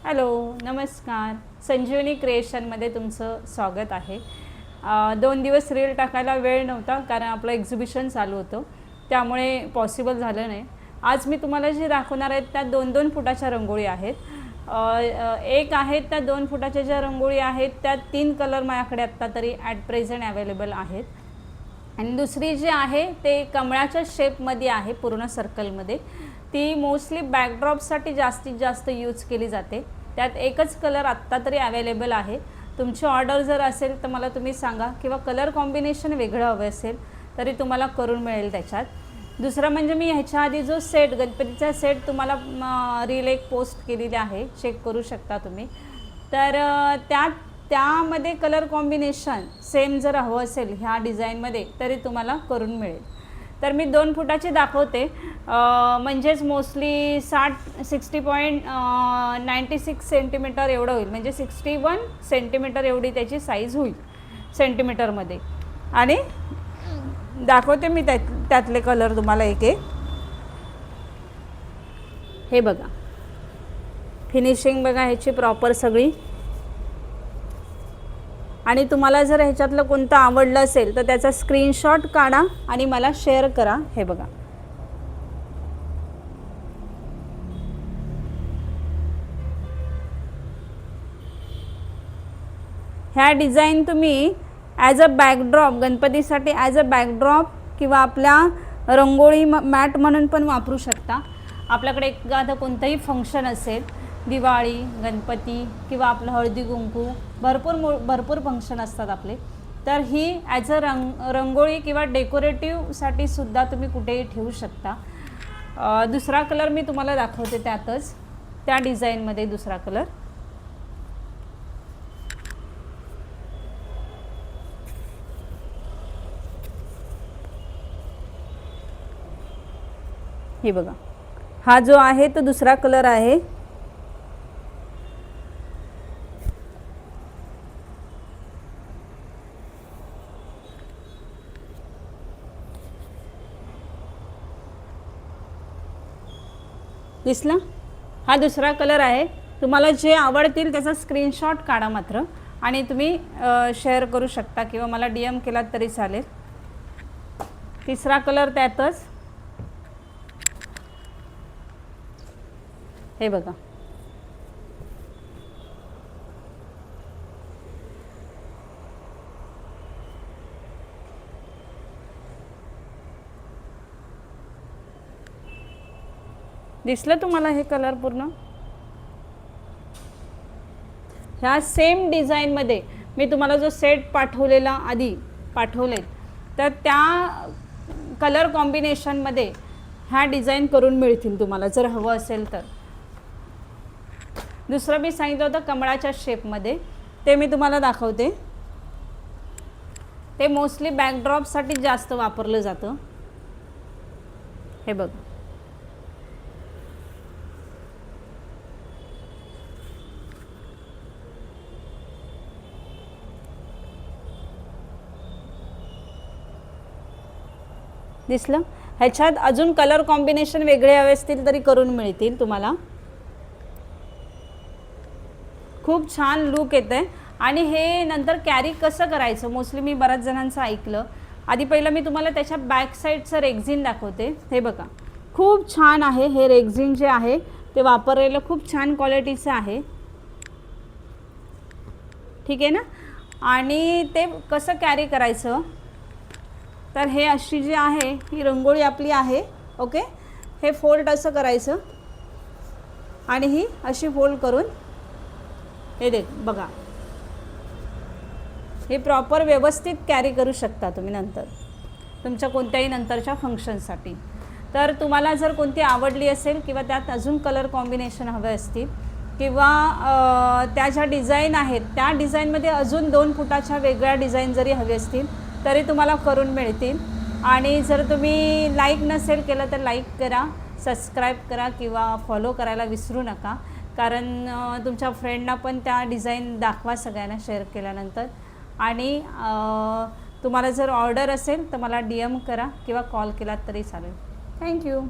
Hello, नमस्कार. संजीवनी क्रिएशनमध्ये तुमचं स्वागत आहे. 2 दिवस रील टाकायला वेळ नव्हता कारण आपलं एक्झिबिशन चालू होतं, त्यामुळे पॉसिबल झालं नाही. आज मी तुम्हाला जे दाखवणार आहेत त्या 2-2 फुटाच्या रांगोळी आहेत. एक आहेत त्या 2 फुटाच्या ज्या रांगोळी आहेत त्या 3 कलर माझ्याकडे आत्ता तरी ॲट प्रेझेंट अवेलेबल आहेत. आणि दुसरी जी आहे ते कमळाच्या शेपमध्ये आहे, पूर्ण सर्कलमध्ये. ती मोस्टली बॅकड्रॉपसाठी जास्तीत जास्त यूज केली जाते. त्यात एकच कलर आत्ता तरी अवेलेबल आहे. तुमची ऑर्डर जर असेल तर मला तुम्ही सांगा, किंवा कलर कॉम्बिनेशन वेगळं हवं असेल तरी तुम्हाला करून मिळेल त्याच्यात. दुसरं म्हणजे मी ह्याच्या आधी जो सेट, गणपतीचा सेट तुम्हाला रील एक पोस्ट केलेली आहे, चेक करू शकता तुम्ही. तर त्यामध्ये कलर कॉम्बिनेशन सेम जर हवं असेल ह्या डिझाईनमध्ये तरी तुम्हाला करून मिळेल. तर मी 2 फुटाची दाखवते, म्हणजेच मोस्टली 60.96 सेंटीमीटर एवढं होईल, म्हणजे 61 सेंटीमीटर एवढी त्याची साईज होईल सेंटीमीटरमध्ये. आणि दाखवते मी त्यातले कलर तुम्हाला एक एक. हे बघा, फिनिशिंग बघा ह्याची प्रॉपर सगळी. आणि तुम्हाला जर ह्याच्यातलं कोणतं आवडलं असेल तर त्याचा स्क्रीनशॉट काढा आणि मला शेअर करा. हे बघा, ह्या डिझाईन तुम्ही ॲज अ बॅकड्रॉप, गणपतीसाठी ॲज अ बॅकड्रॉप किंवा आपल्या रंगोळी मॅट म्हणून पण वापरू शकता. आपल्याकडे एखादं कोणतंही फंक्शन असेल, दिवाळी, गणपती किंवा आपलं हळदी कुंकू, भरपूर फंक्शन असतात आपले, तर ही ॲज अ रंगोळी किंवा डेकोरेटिव्हसाठी सुद्धा तुम्ही कुठेही ठेवू शकता. दुसरा कलर मी तुम्हाला दाखवते त्यातच, त्या डिझाईनमध्ये दुसरा कलर. हे बघा, हा जो आहे तो दुसरा कलर आहे. दिसला? हा दुसरा कलर आहे. तुम्हाला जे आवडतील त्याचा स्क्रीनशॉट काढा मात्र, आणि तुम्ही शेअर करू शकता किंवा मला DM केलात तरी चालेल. तिसरा कलर त्यातच. हे बघा, दिसलं तुम्हाला हे कलर पूर्ण? ह्या सेम डिझाईनमध्ये मी तुम्हाला जो सेट पाठवलेला आधी पाठवले, तर त्या कलर कॉम्बिनेशनमध्ये ह्या डिझाईन करून मिळतील तुम्हाला जर हवं असेल तर. दुसरं मी सांगितलं होतं कमळाच्या शेपमध्ये, ते मी तुम्हाला दाखवते. ते मोस्टली बॅकड्रॉपसाठी जास्त वापरलं जातं. हे बघ, दिसलं? ह्याच्यात अजून कलर कॉम्बिनेशन वेगळे हवे असतील तरी करून मिळतील तुम्हाला. खूप छान लुक येतं आहे. आणि हे नंतर कॅरी कसं करायचं, मोस्टली मी बऱ्याच जणांचं ऐकलं. आधी पहिलं मी तुम्हाला त्याच्या बॅक साईडचं रेक्झिन दाखवते. हे बघा, खूप छान आहे हे रेक्झिन जे आहे ते वापरलेलं खूप छान क्वालिटीचं आहे. ठीक आहे ना? आणि ते कसं कॅरी करायचं, तर हे अशी जी आहे ही रंगोळी आपली आहे. ओके, हे फोल्ड असं करायचं आणि ही अशी फोल्ड करून हे बघा, हे प्रॉपर व्यवस्थित कॅरी करू शकता तुम्ही नंतर तुमच्या कोणत्याही नंतरच्या फंक्शनसाठी. तर तुम्हाला जर कोणती आवडली असेल किंवा त्यात अजून कलर कॉम्बिनेशन हवे असतील किंवा त्या ज्या डिझाईन आहेत त्या डिझाईनमध्ये अजून 2 फुटाच्या वेगळ्या डिझाईन जरी हवे असतील तरी तुम्हाला करून मिळतील. आणि जर तुम्ही लाईक नसेल केलं तर लाईक करा, सबस्क्राईब करा किंवा फॉलो करायला विसरू नका, कारण तुमच्या फ्रेंडना पण त्या डिझाईन दाखवा सगळ्यांना शेअर केल्यानंतर. आणि तुम्हाला जर ऑर्डर असेल तर मला DM करा किंवा कॉल केलात तरी चालेल. थँक्यू.